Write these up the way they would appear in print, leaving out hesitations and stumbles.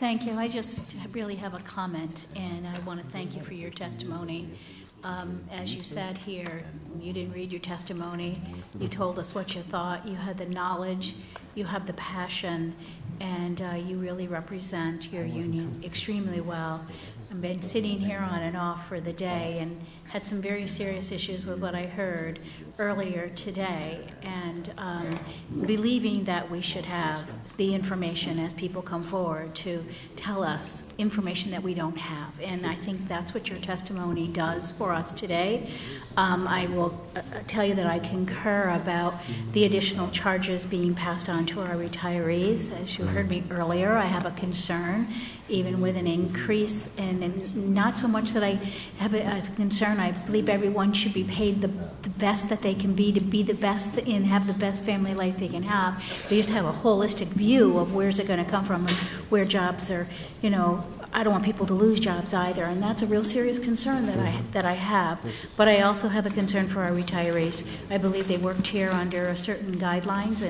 Thank you. I just really have a comment, and I want to thank you for your testimony. As you sat here, you didn't read your testimony. You told us what you thought. You had the knowledge. You have the passion, and you really represent your union extremely well. I've been sitting here on and off for the day and had some very serious issues with what I heard earlier today, and believing that we should have the information as people come forward to tell us information that we don't have. And I think that's what your testimony does for us today. I will tell you that I concur about the additional charges being passed on to our retirees. As you heard me earlier, I have a concern, even with an increase, and not so much that I have a concern. I believe everyone should be paid the best that they can be, to be the best and have the best family life they can have. They just have a holistic view of where's it going to come from and where jobs are, you know. I don't want people to lose jobs either, and that's a real serious concern that I have. But I also have a concern for our retirees. I believe they worked here under certain guidelines,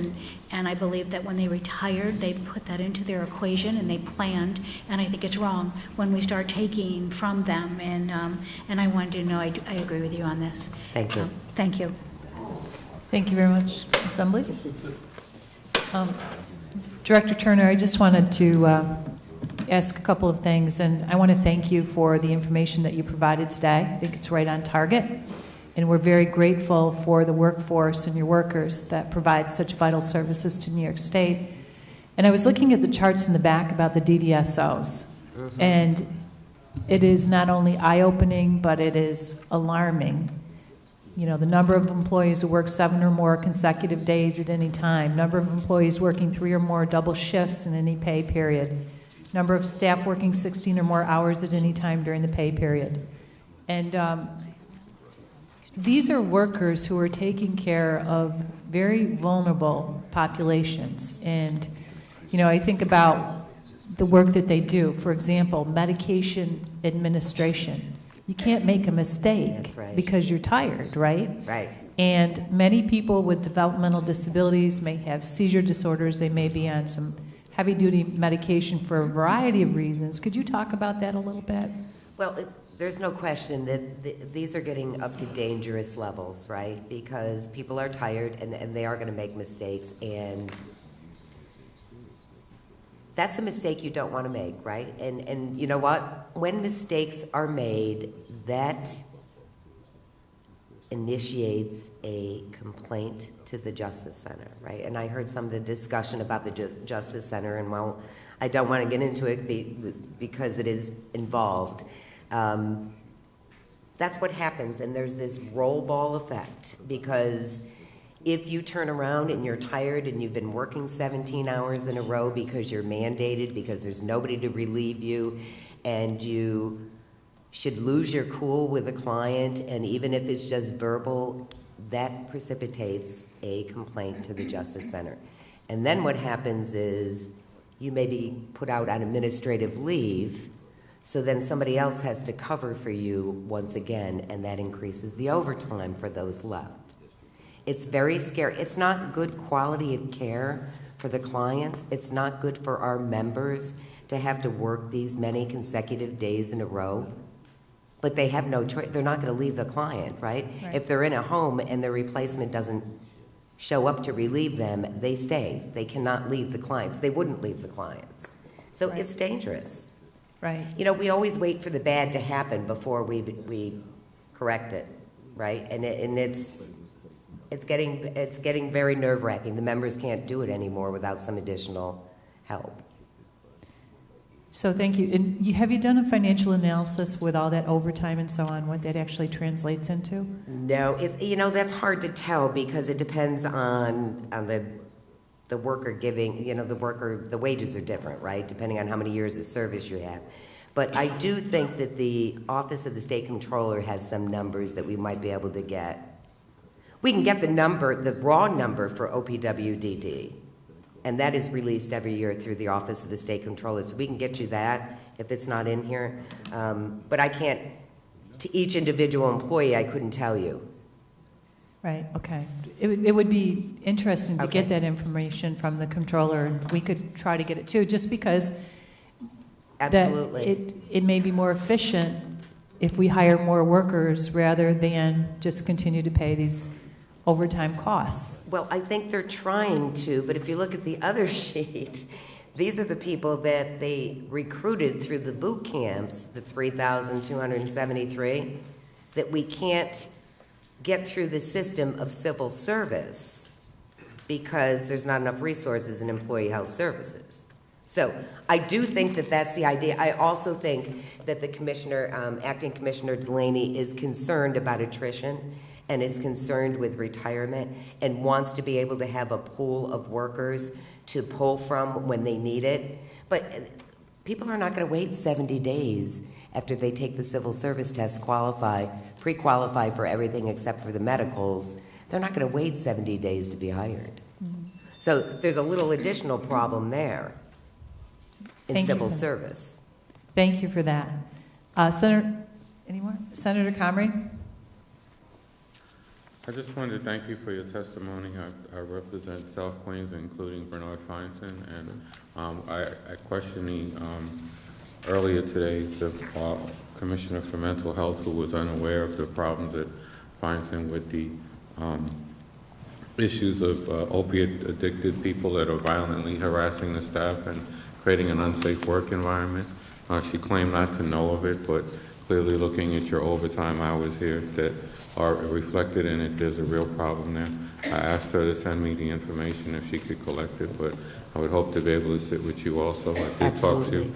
and I believe that when they retired, they put that into their equation and they planned. And I think it's wrong when we start taking from them. And I wanted to know, I agree with you on this. Thank you. Thank you. Thank you very much, Assembly. Director Turner, I just wanted to ask a couple of things, and I want to thank you for the information that you provided today. I think it's right on target, and we're very grateful for the workforce and your workers that provide such vital services to New York State. And I was looking at the charts in the back about the DDSOs, and it is not only eye-opening, but it is alarming. You know, the number of employees who work 7 or more consecutive days at any time, number of employees working 3 or more double shifts in any pay period, number of staff working 16 or more hours at any time during the pay period. And these are workers who are taking care of very vulnerable populations. And, you know, I think about the work that they do. For example, medication administration. You can't make a mistake. That's right. Because you're tired, right? Right. And many people with developmental disabilities may have seizure disorders. They may be on some heavy-duty medication for a variety of reasons. Could you talk about that a little bit? Well, there's no question that these are getting up to dangerous levels, right? Because people are tired and they are going to make mistakes, and that's the mistake you don't want to make, right? And you know what? When mistakes are made, that initiates a complaint to the Justice Center, right? And I heard some of the discussion about the Justice Center, and well, I don't want to get into it because it is involved. That's what happens, and there's this roll ball effect, because if you turn around and you're tired and you've been working 17 hours in a row because you're mandated, because there's nobody to relieve you, and you should lose your cool with a client, and even if it's just verbal, that precipitates a complaint to the Justice Center. And then what happens is you may be put out on administrative leave, so then somebody else has to cover for you once again, and that increases the overtime for those left. It's very scary. It's not good quality of care for the clients. It's not good for our members to have to work these many consecutive days in a row. But they have no choice. They're not going to leave the client, right? If they're in a home and their replacement doesn't show up to relieve them, they stay. They cannot leave the clients. They wouldn't leave the clients. So it's dangerous. Right. You know, we always wait for the bad to happen before we correct it, right? And it's getting very nerve-wracking. The members can't do it anymore without some additional help. So thank you. And have you done a financial analysis with all that overtime and so on, what that actually translates into? No, you know, that's hard to tell because it depends on the worker giving, you know, the wages are different, right? Depending on how many years of service you have. But I do think that the Office of the State Comptroller has some numbers that we might be able to get. We can get the raw number for OPWDD. And that is released every year through the Office of the State Comptroller. So we can get you that if it's not in here. But I can't, to each individual employee, I couldn't tell you. Right, okay. It would be interesting to get that information from the Comptroller, and we could try to get it too, just because Absolutely. that it may be more efficient if we hire more workers rather than just continue to pay these overtime costs. Well, I think they're trying to, but if you look at the other sheet, these are the people that they recruited through the boot camps, the 3,273, that we can't get through the system of civil service because there's not enough resources in employee health services. So I do think that that's the idea. I also think that the commissioner, acting Commissioner Delaney, is concerned about attrition and is concerned with retirement and wants to be able to have a pool of workers to pull from when they need it. But people are not going to wait 70 days after they take the civil service test, pre-qualify for everything except for the medicals. They're not going to wait 70 days to be hired. So there's a little additional problem there in civil service. Thank you for that. Senator, any more? Senator Comrie? I just wanted to thank you for your testimony. I represent South Queens, including Bernard Feinstein, and I questioning earlier today the Commissioner for Mental Health, who was unaware of the problems at Feinstein with the issues of opiate-addicted people that are violently harassing the staff and creating an unsafe work environment. She claimed not to know of it, but clearly looking at your overtime hours here that are reflected in it, there's a real problem there. I asked her to send me the information if she could collect it, but I would hope to be able to sit with you also. I did talk to you.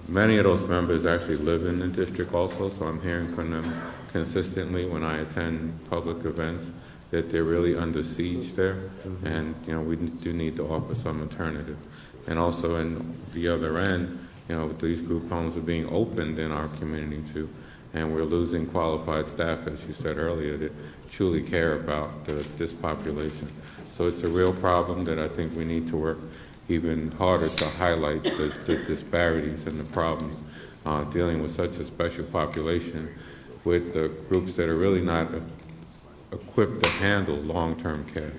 Many of those members actually live in the district also, so I'm hearing from them consistently when I attend public events that they're really under siege there, and we do need to offer some alternative. And also in the other end, these group homes are being opened in our community too, and we're losing qualified staff, as you said earlier, that truly care about this population. So it's a real problem that I think we need to work even harder to highlight the disparities and the problems dealing with such a special population with the groups that are really not equipped to handle long-term care.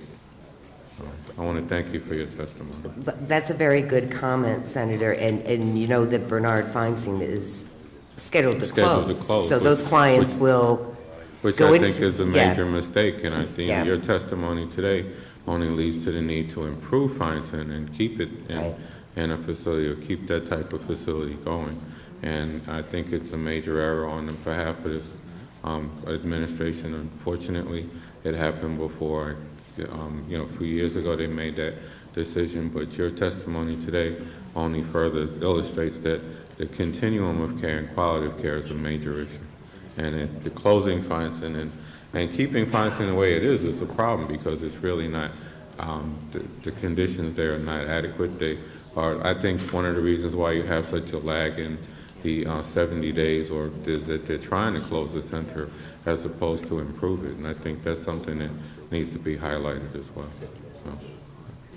So I want to thank you for your testimony. But that's a very good comment, Senator, and you know that Bernard Feinstein is scheduled to close. So those clients will Which I think is a major mistake, and I think your testimony today only leads to the need to improve Feinstein and keep it in a facility, or keep that type of facility going. And I think it's a major error on behalf of this administration. Unfortunately, it happened before. A few years ago they made that decision, but your testimony today only further illustrates that the continuum of care and quality of care is a major issue. And the closing Feinstein and keeping Feinstein the way it is a problem, because it's really not, the conditions there are not adequate. They are, I think, one of the reasons why you have such a lag in the 70 days is that they're trying to close the center as opposed to improve it. And I think that's something that needs to be highlighted as well. So,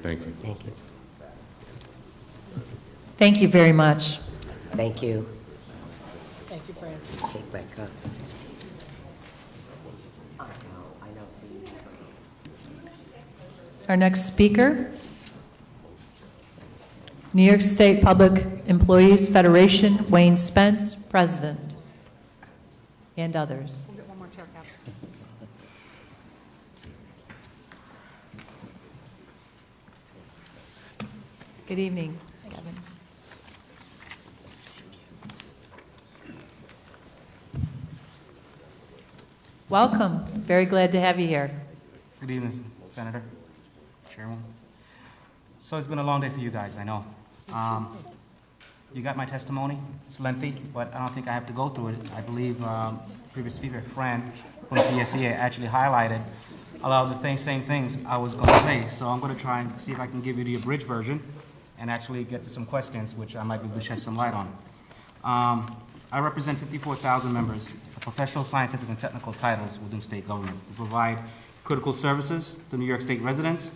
thank you. Thank you. Thank you very much. Thank you. Thank you, Fran. Take my cup. Our next speaker, New York State Public Employees Federation, Wayne Spence, President, and others. We'll get one more chair, Cap. Good evening, Kevin. Welcome. Very glad to have you here. Good evening, Senator, Chairman. So it's been a long day for you guys, I know. You got my testimony. It's lengthy, but I don't think I have to go through it. I believe previous speaker, Fran, from CSEA, actually highlighted a lot of the same things I was going to say. So I'm going to try and see if I can give you the abridged version and actually get to some questions, which I might be able to shed some light on. I represent 54,000 members of professional, scientific, and technical titles within state government. We provide critical services to New York State residents.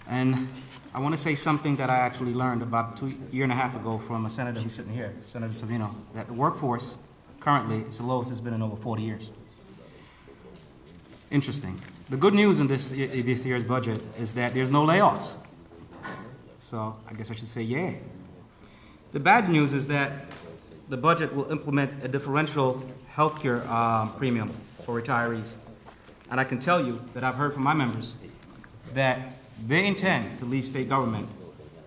And I want to say something that I actually learned about a year and a half ago from a senator who's sitting here, Senator Savino, that the workforce currently is the lowest it's been in over 40 years. Interesting. The good news in this year's budget is that there's no layoffs. So I guess I should say yay. The bad news is that the budget will implement a differential healthcare premium for retirees. And I can tell you that I've heard from my members that they intend to leave state government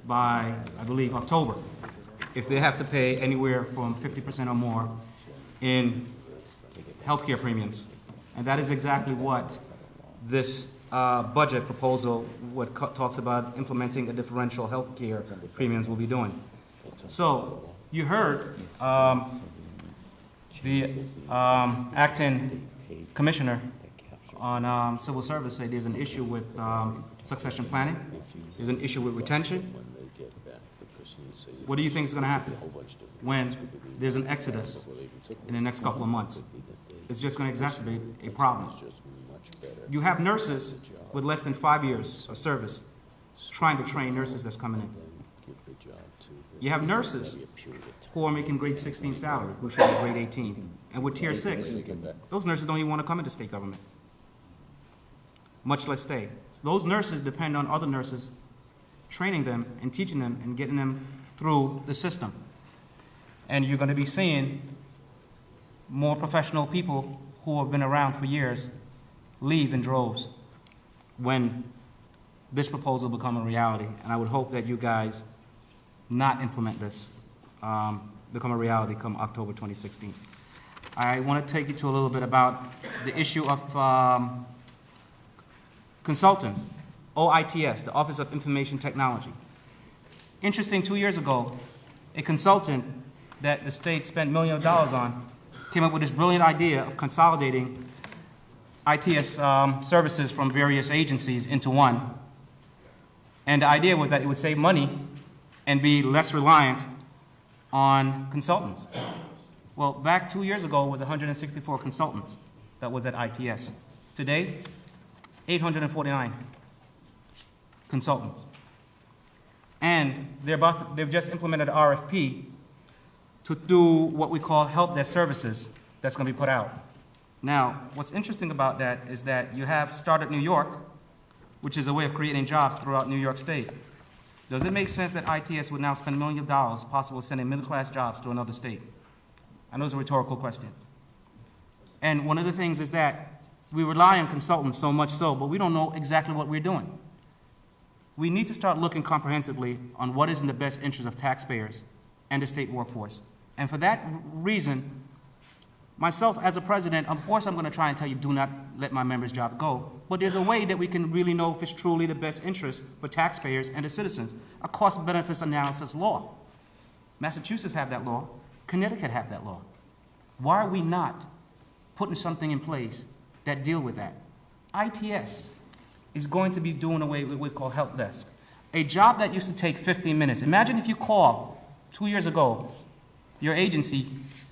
by, I believe, October, if they have to pay anywhere from 50% or more in healthcare premiums. And that is exactly what this budget proposal, talks about implementing a differential healthcare premiums will be doing. So you heard the acting commissioner on civil service say there's an issue with succession planning, there's an issue with retention. What do you think is going to happen when there's an exodus in the next couple of months? It's just going to exacerbate a problem. You have nurses with less than 5 years of service trying to train nurses that's coming in. You have nurses who are making grade 16 salary, who should be grade 18. And with tier 6, those nurses don't even want to come into state government, much less stay. So those nurses depend on other nurses training them and teaching them and getting them through the system. And you're going to be seeing more professional people who have been around for years leave in droves when this proposal become a reality. And I would hope that you guys not implement this, become a reality come October 2016. I want to take you to a little bit about the issue of consultants, OITS, the Office of Information Technology. Interesting, 2 years ago, a consultant that the state spent millions of dollars on came up with this brilliant idea of consolidating ITS services from various agencies into one. And the idea was that it would save money and be less reliant on consultants. Well, back 2 years ago, it was 164 consultants that was at ITS. Today, 849 consultants. And they've just implemented an RFP to do what we call help desk services that's going to be put out. Now, what's interesting about that is that you have Startup New York, which is a way of creating jobs throughout New York State. Does it make sense that ITS would now spend millions of dollars possibly sending middle-class jobs to another state? I know it's a rhetorical question. And one of the things is that we rely on consultants so much so, but we don't know exactly what we're doing. We need to start looking comprehensively on what is in the best interest of taxpayers and the state workforce. And for that reason, myself as a president, of course I'm going to try and tell you, do not let my members' job go. But there's a way that we can really know if it's truly the best interest for taxpayers and the citizens. A cost-benefits analysis law. Massachusetts have that law. Connecticut have that law. Why are we not putting something in place that deal with that? ITS is going to be doing away with what we call help desk. A job that used to take 15 minutes. Imagine if you called 2 years ago your agency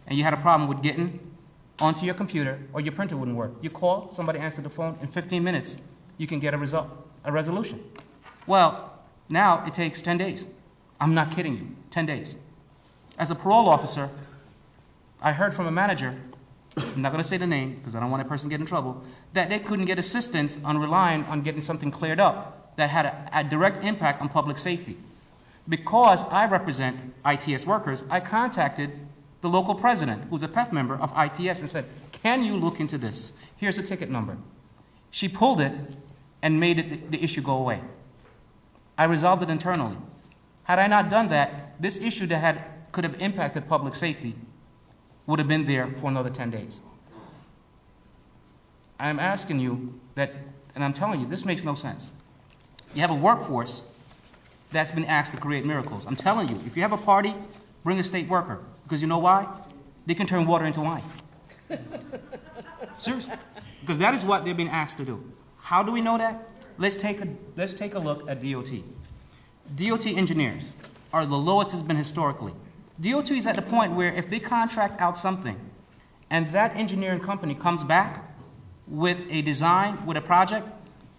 and you had a problem with getting onto your computer or your printer wouldn't work. You call, somebody answered the phone, in 15 minutes you can get a resolution. Well, now it takes 10 days. I'm not kidding you, 10 days. As a parole officer, I heard from a manager, I'm not going to say the name because I don't want that person to get in trouble, that they couldn't get assistance on relying on getting something cleared up that had a direct impact on public safety. Because I represent ITS workers, I contacted the local president, who's a PEF member of ITS, and said, can you look into this? Here's the ticket number. She pulled it and made the issue go away. I resolved it internally. Had I not done that, this issue that could have impacted public safety would have been there for another 10 days. I'm asking you that, and I'm telling you, this makes no sense. You have a workforce that's been asked to create miracles. I'm telling you, if you have a party, bring a state worker. Because you know why? They can turn water into wine. Seriously. Because that is what they've been asked to do. How do we know that? Let's take a look at DOT. DOT engineers are the lowest it's been historically. DOT is at the point where if they contract out something and that engineering company comes back with a design, with a project,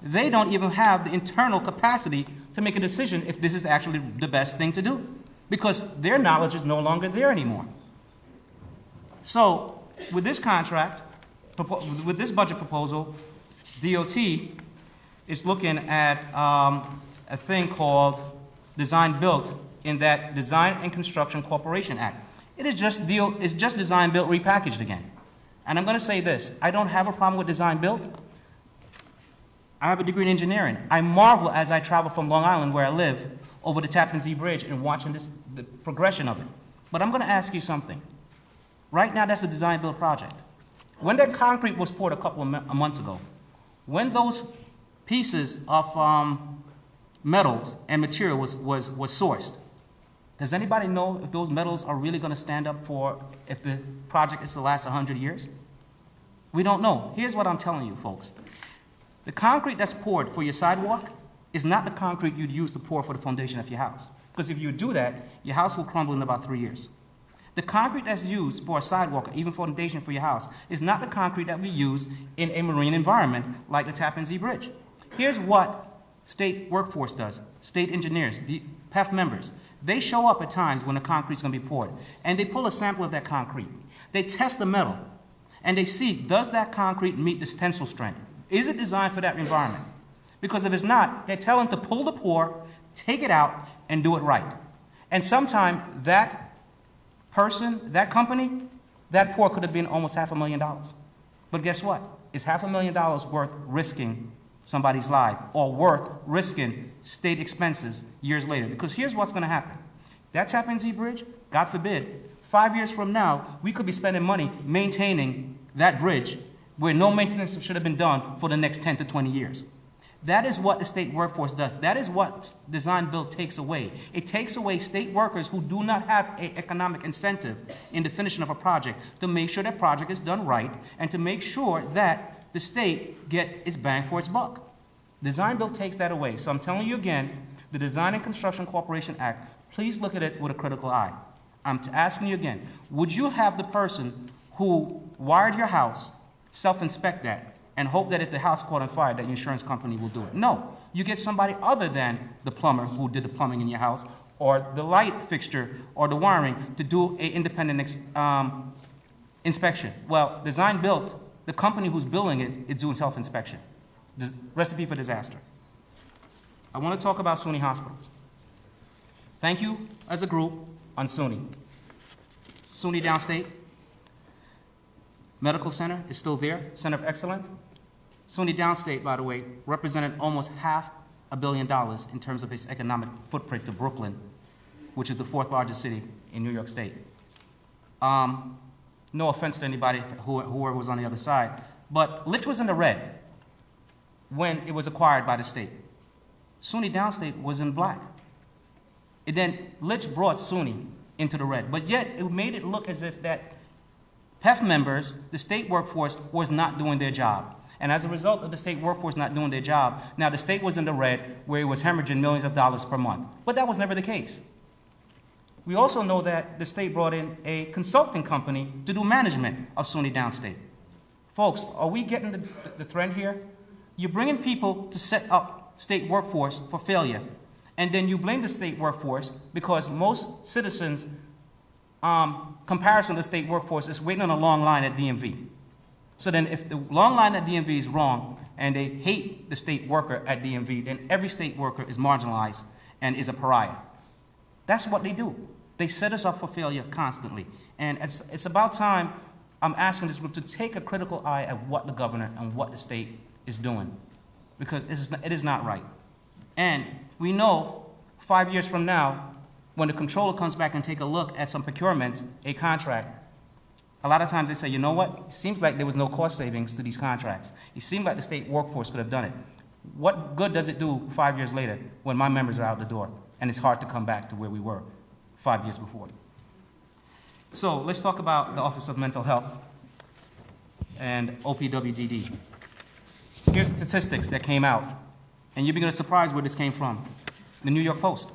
they don't even have the internal capacity to make a decision if this is actually the best thing to do, because their knowledge is no longer there anymore. So with this contract, with this budget proposal, DOT is looking at a thing called design-built in that Design and Construction Corporation Act. It's just design-built repackaged again. And I'm going to say this, I don't have a problem with design-built. I have a degree in engineering. I marvel as I travel from Long Island, where I live, over the Tappan Zee Bridge and watching the progression of it. But I'm going to ask you something. Right now, that's a design-build project. When that concrete was poured a couple of months ago, when those pieces of metals and material was sourced, does anybody know if those metals are really going to stand up for if the project is to last 100 years? We don't know. Here's what I'm telling you, folks. The concrete that's poured for your sidewalk is not the concrete you'd use to pour for the foundation of your house. Because if you do that, your house will crumble in about 3 years. The concrete that's used for a sidewalk, or even foundation for your house, is not the concrete that we use in a marine environment like the Tappan Zee Bridge. Here's what state workforce does. State engineers, the PEF members, they show up at times when the concrete's going to be poured, and they pull a sample of that concrete. They test the metal, and they see, does that concrete meet the tensile strength? Is it designed for that environment? Because if it's not, they tell them to pull the pour, take it out, and do it right. And sometimes that person, that company, that pour could have been almost $500,000. But guess what? Is $500,000 worth risking somebody's life or worth risking state expenses years later? Because here's what's going to happen. That Tappan Zee Bridge, God forbid, 5 years from now, we could be spending money maintaining that bridge where no maintenance should have been done for the next 10 to 20 years. That is what the state workforce does. That is what design-build takes away. It takes away state workers who do not have an economic incentive in the finishing of a project to make sure that project is done right and to make sure that the state gets its bang for its buck. Design-build takes that away. So I'm telling you again, the Design and Construction Corporation Act, please look at it with a critical eye. I'm asking you again, would you have the person who wired your house self-inspect that and hope that if the house caught on fire, that your insurance company will do it? No. You get somebody other than the plumber who did the plumbing in your house or the light fixture or the wiring to do an independent inspection. Well, design-built, the company who's building it is doing self-inspection. Recipe for disaster. I want to talk about SUNY hospitals. Thank you as a group on SUNY. SUNY Downstate Medical Center is still there, Center of Excellence. SUNY Downstate, by the way, represented almost $500 million in terms of its economic footprint to Brooklyn, which is the 4th largest city in New York State. No offense to anybody whoever was on the other side, but Litch was in the red when it was acquired by the state. SUNY Downstate was in black. And then Litch brought SUNY into the red, but yet it made it look as if that PEF members, the state workforce, was not doing their job. And as a result of the state workforce not doing their job, now the state was in the red where it was hemorrhaging millions of dollars per month. But that was never the case. We also know that the state brought in a consulting company to do management of SUNY Downstate. Folks, are we getting the trend here? You're bringing people to set up state workforce for failure, and then you blame the state workforce because most citizens' comparison to the state workforce is waiting on a long line at DMV. So then if the long line at DMV is wrong and they hate the state worker at DMV, then every state worker is marginalized and is a pariah. That's what they do. They set us up for failure constantly. And it's about time I'm asking this group to take a critical eye at what the governor and what the state is doing, because it is not right. And we know 5 years from now, when the controller comes back and take a look at some procurements, a contract, a lot of times they say, you know what, it seems like there was no cost savings to these contracts. It seemed like the state workforce could have done it. What good does it do 5 years later when my members are out the door and it's hard to come back to where we were 5 years before? So let's talk about the Office of Mental Health and OPWDD. Here's the statistics that came out, and you'll be surprised where this came from. The New York Post.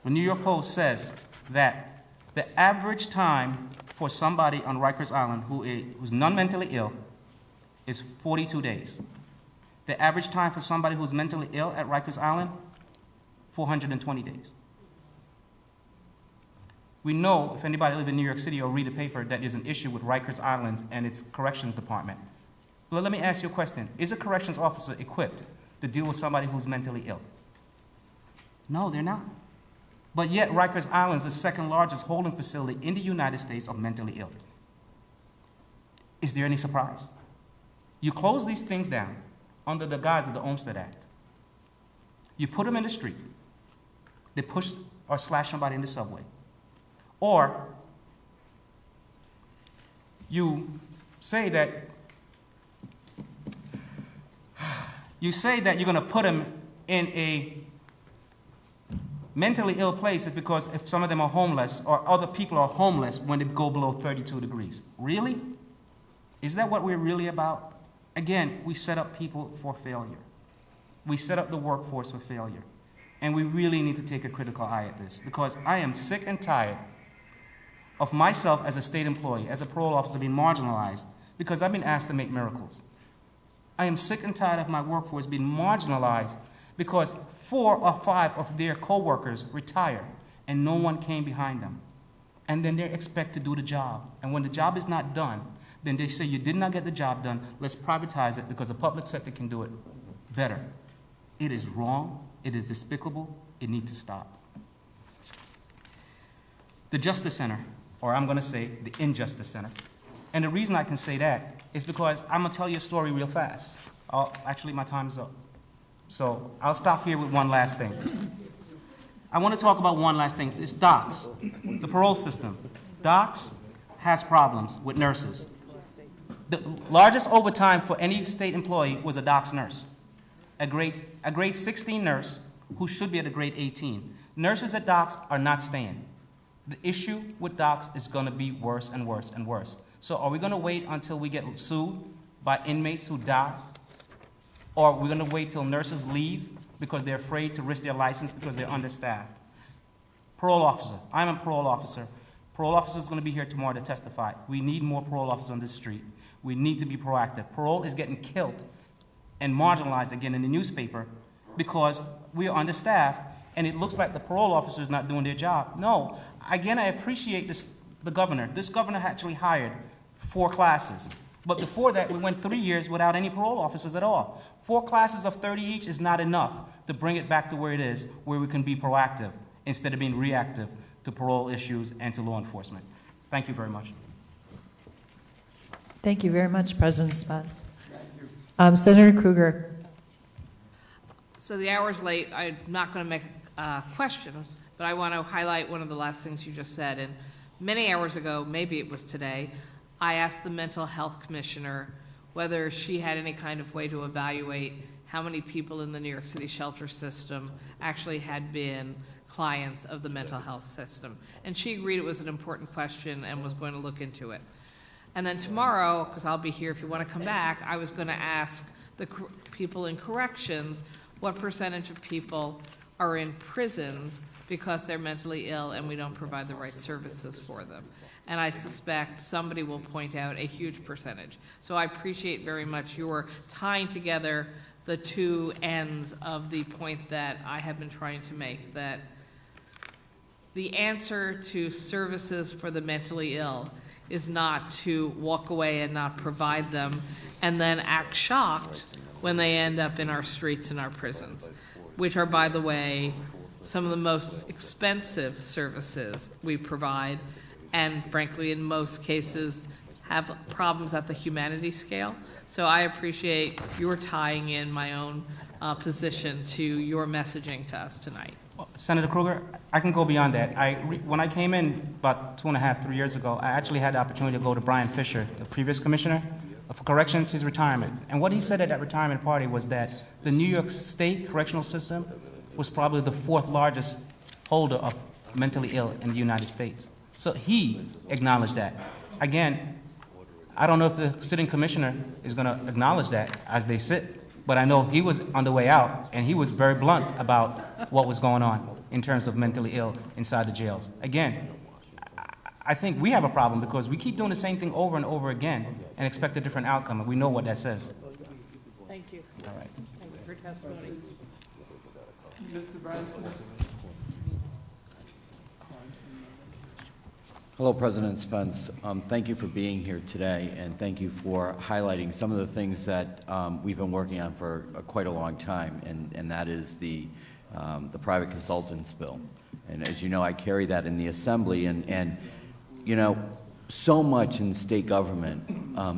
The New York Post says that the average time for somebody on Rikers Island who's non-mentally ill is 42 days. The average time for somebody who's mentally ill at Rikers Island, 420 days. We know, if anybody live in New York City or read the paper, that there's an issue with Rikers Island and its corrections department. Well, let me ask you a question. Is a corrections officer equipped to deal with somebody who's mentally ill? No, they're not. But yet Rikers Island is the second largest holding facility in the United States of mentally ill. Is there any surprise? You close these things down under the guise of the Olmstead Act. You put them in the street. They push or slash somebody in the subway. Or you say that you're going to put them in a mentally ill place because if some of them are homeless or other people are homeless when they go below 32 degrees. Really? Is that what we're really about? Again, we set up people for failure. We set up the workforce for failure. And we really need to take a critical eye at this because I am sick and tired of myself as a state employee, as a parole officer being marginalized because I've been asked to make miracles. I am sick and tired of my workforce being marginalized because 4 or 5 of their co-workers retired and no one came behind them. And then they're expected to do the job. And when the job is not done, then they say you did not get the job done, let's privatize it because the public sector can do it better. It is wrong, it is despicable, it needs to stop. The Justice Center, or I'm going to say the Injustice Center. And the reason I can say that is because I'm going to tell you a story real fast. Actually, my time is up. So I'll stop here with one last thing. I want to talk about one last thing. It's DOCS, the parole system. DOCS has problems with nurses. The largest overtime for any state employee was a DOCS nurse, a grade 16 nurse who should be at a grade 18. Nurses at DOCS are not staying. The issue with DOCS is going to be worse and worse and worse. So are we going to wait until we get sued by inmates who die? Or are we going to wait till nurses leave because they're afraid to risk their license because they're understaffed? Parole officer. I'm a parole officer. Parole officer is going to be here tomorrow to testify. We need more parole officers on this street. We need to be proactive. Parole is getting killed and marginalized again in the newspaper because we are understaffed and it looks like the parole officer is not doing their job. No. Again, I appreciate the governor. This governor actually hired 4 classes. But before that, we went 3 years without any parole officers at all. 4 classes of 30 each is not enough to bring it back to where it is, where we can be proactive instead of being reactive to parole issues and to law enforcement. Thank you very much. Thank you very much, President Spence. Senator Kruger. So the hour's late. I'm not going to make questions, but I want to highlight one of the last things you just said. And many hours ago, maybe it was today, I asked the mental health commissioner whether she had any kind of way to evaluate how many people in the New York City shelter system actually had been clients of the mental health system. And she agreed it was an important question and was going to look into it. And then tomorrow, because I'll be here if you want to come back, I was going to ask the people in corrections what percentage of people are in prisons because they're mentally ill and we don't provide the right services for them. And I suspect somebody will point out a huge percentage. So I appreciate very much your tying together the two ends of the point that I have been trying to make, that the answer to services for the mentally ill is not to walk away and not provide them and then act shocked when they end up in our streets and our prisons, which are, by the way, some of the most expensive services we provide, and frankly, in most cases, have problems at the humanity scale. So I appreciate your tying in my own position to your messaging to us tonight. Well, Senator Kruger, I can go beyond that. When I came in about 2.5, 3 years ago, I actually had the opportunity to go to Brian Fisher, the previous commissioner for corrections, his retirement. And what he said at that retirement party was that the New York State correctional system was probably the 4th largest holder of mentally ill in the United States. So he acknowledged that. Again, I don't know if the sitting commissioner is going to acknowledge that as they sit, but I know he was on the way out, and he was very blunt about what was going on in terms of mentally ill inside the jails. Again, I think we have a problem because we keep doing the same thing over and over again and expect a different outcome, and we know what that says. Thank you. All right. Thank you for your testimony. Hello, President Spence. Thank you for being here today, and thank you for highlighting some of the things that we've been working on for quite a long time, and that is the the private consultants bill. And as you know, I carry that in the Assembly, and you know, so much in state government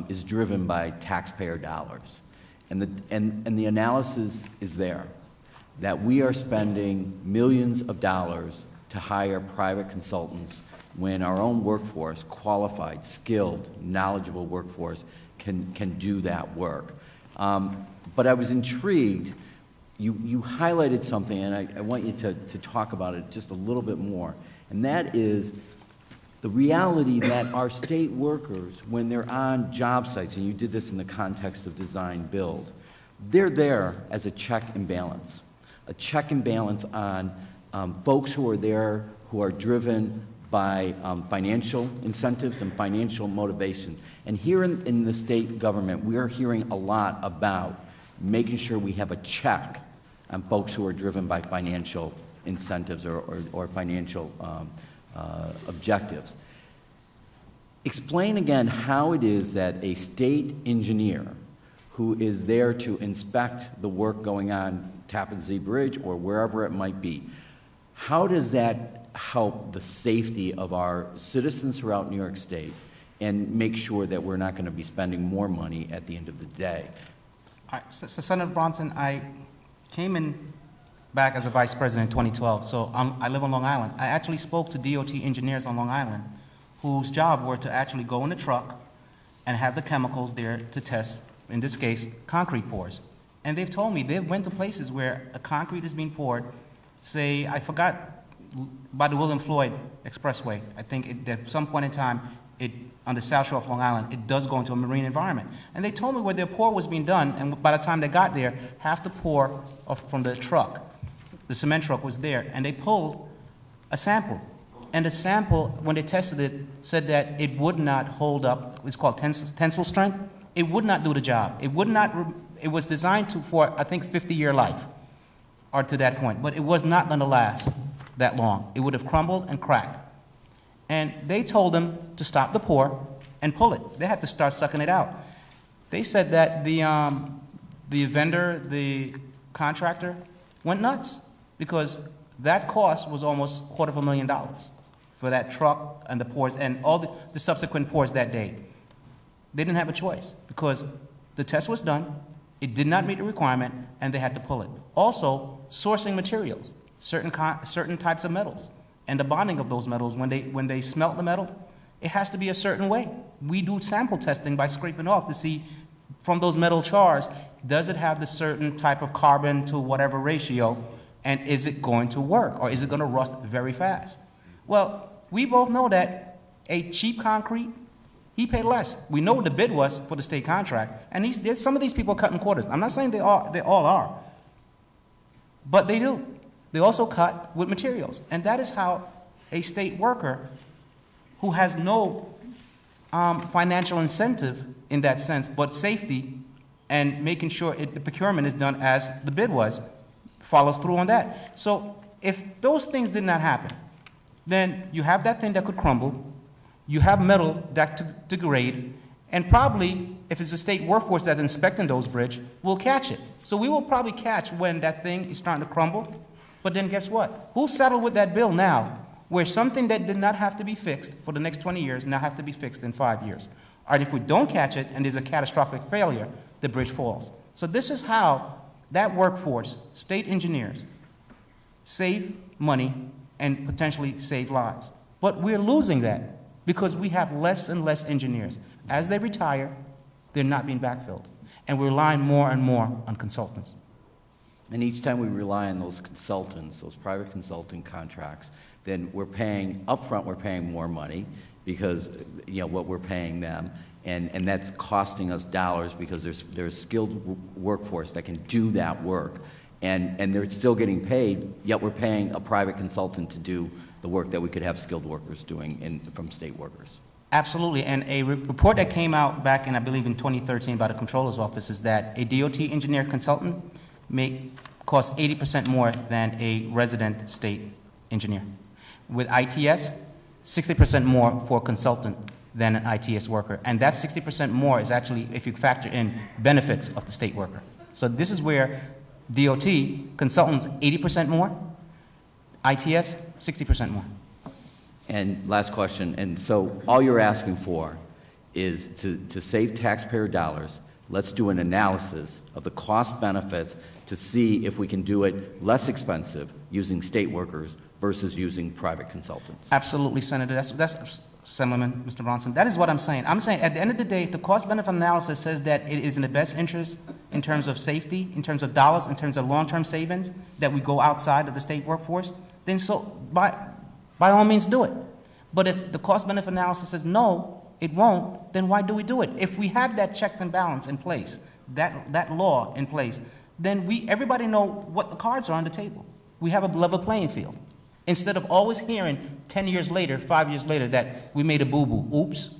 is driven by taxpayer dollars. And the analysis is there, that we are spending millions of dollars to hire private consultants when our own workforce, qualified, skilled, knowledgeable workforce, can do that work. But I was intrigued, you highlighted something, and I want you to talk about it just a little bit more, and that is the reality that our state workers, when they're on job sites, and you did this in the context of design build, they're there as a check and balance on folks who are there who are driven by financial incentives and financial motivation. And here in the state government, we are hearing a lot about making sure we have a check on folks who are driven by financial incentives or financial objectives. Explain again how it is that a state engineer who is there to inspect the work going on Tappan Zee Bridge or wherever it might be, how does that help the safety of our citizens throughout New York State and make sure that we're not going to be spending more money at the end of the day? All right, so Senator Bronson, I came in back as a vice president in 2012, so I live on Long Island. I actually spoke to DOT engineers on Long Island whose job were to actually go in the truck and have the chemicals there to test, in this case, concrete pours. And they've told me they've went to places where a concrete is being poured, say, I forgot, by the William Floyd Expressway. I think at some point in time, on the South Shore of Long Island, it does go into a marine environment. And they told me where their pour was being done, and by the time they got there, half the pour from the truck, the cement truck, was there, and they pulled a sample. And the sample, when they tested it, said that it would not hold up. It's called tensile strength. It would not do the job. It would not. It was designed for, I think, 50-year life, or to that point. But it was not going to last that long. It would have crumbled and cracked. And they told them to stop the pour and pull it. They had to start sucking it out. They said that the vendor, the contractor, went nuts because that cost was almost $250,000 for that truck and the pours and all the subsequent pours that day. They didn't have a choice because the test was done, it did not meet the requirement, and they had to pull it. Also, sourcing materials, certain types of metals, and the bonding of those metals, when they smelt the metal, it has to be a certain way. We do sample testing by scraping off to see from those metal chars, does it have the certain type of carbon to whatever ratio, and is it going to work, or is it going to rust very fast? Well, we both know that a cheap concrete, he paid less. We know what the bid was for the state contract, and some of these people are cutting quarters. I'm not saying they all are, but they do. They also cut with materials, and that is how a state worker who has no financial incentive in that sense, but safety and making sure the procurement is done as the bid was, follows through on that. So if those things did not happen, then you have that thing that could crumble, you have metal that could degrade, and probably, if it's a state workforce that's inspecting those bridges, we'll catch it. So we will probably catch when that thing is starting to crumble. But then guess what? Who'll settle with that bill now, where something that did not have to be fixed for the next 20 years now have to be fixed in 5 years? And if we don't catch it and there's a catastrophic failure, the bridge falls. So this is how that workforce, state engineers, save money and potentially save lives. But we're losing that because we have less and less engineers. As they retire, they're not being backfilled. And we're relying more and more on consultants. And each time we rely on those consultants, those private consulting contracts, then we're paying, upfront we're paying more money because, what we're paying them, and that's costing us dollars because there's skilled workforce that can do that work, and they're still getting paid, yet we're paying a private consultant to do the work that we could have skilled workers doing from state workers. Absolutely, and a report that came out back in, I believe, in 2013 by the Comptroller's Office is that a DOT engineer consultant cost 80% more than a resident state engineer. With ITS, 60% more for a consultant than an ITS worker. And that 60% more is actually if you factor in benefits of the state worker. So this is where DOT, consultants 80% more, ITS 60% more. And last question, and so all you're asking for is to save taxpayer dollars, let's do an analysis of the cost benefits to see if we can do it less expensive using state workers versus using private consultants. Absolutely, Senator. That's Assemblyman, Mr. Bronson. That is what I'm saying. I'm saying at the end of the day, if the cost-benefit analysis says that it is in the best interest in terms of safety, in terms of dollars, in terms of long-term savings, that we go outside of the state workforce, then so by all means do it. But if the cost-benefit analysis says no, it won't, then why do we do it? If we have that check and balance in place, that law in place, then everybody know what the cards are on the table. We have a level playing field. Instead of always hearing 10 years later, 5 years later, that we made a boo-boo. Oops,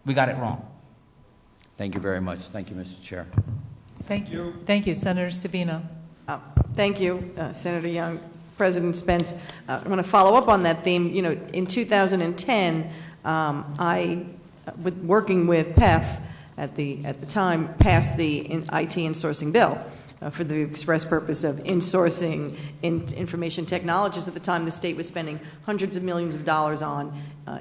we got it wrong. Thank you very much. Thank you, Mr. Chair. Thank you. Thank you, Senator Savino. Thank you, Senator Young. President Spence, I want to follow up on that theme. You know, in 2010, working with PEF at the time, passed the IT insourcing bill for the express purpose of insourcing information technologies. At the time, the state was spending hundreds of millions of dollars on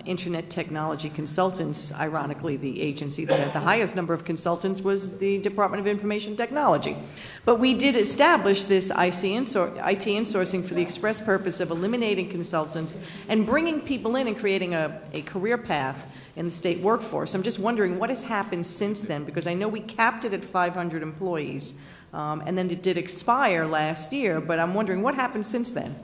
internet technology consultants. Ironically, the agency that had the highest number of consultants was the Department of Information Technology. But we did establish this IT insourcing for the express purpose of eliminating consultants and bringing people in and creating a career path in the state workforce. I'm just wondering what has happened since then, because I know we capped it at 500 employees, and then it did expire last year, but I'm wondering what happened since then.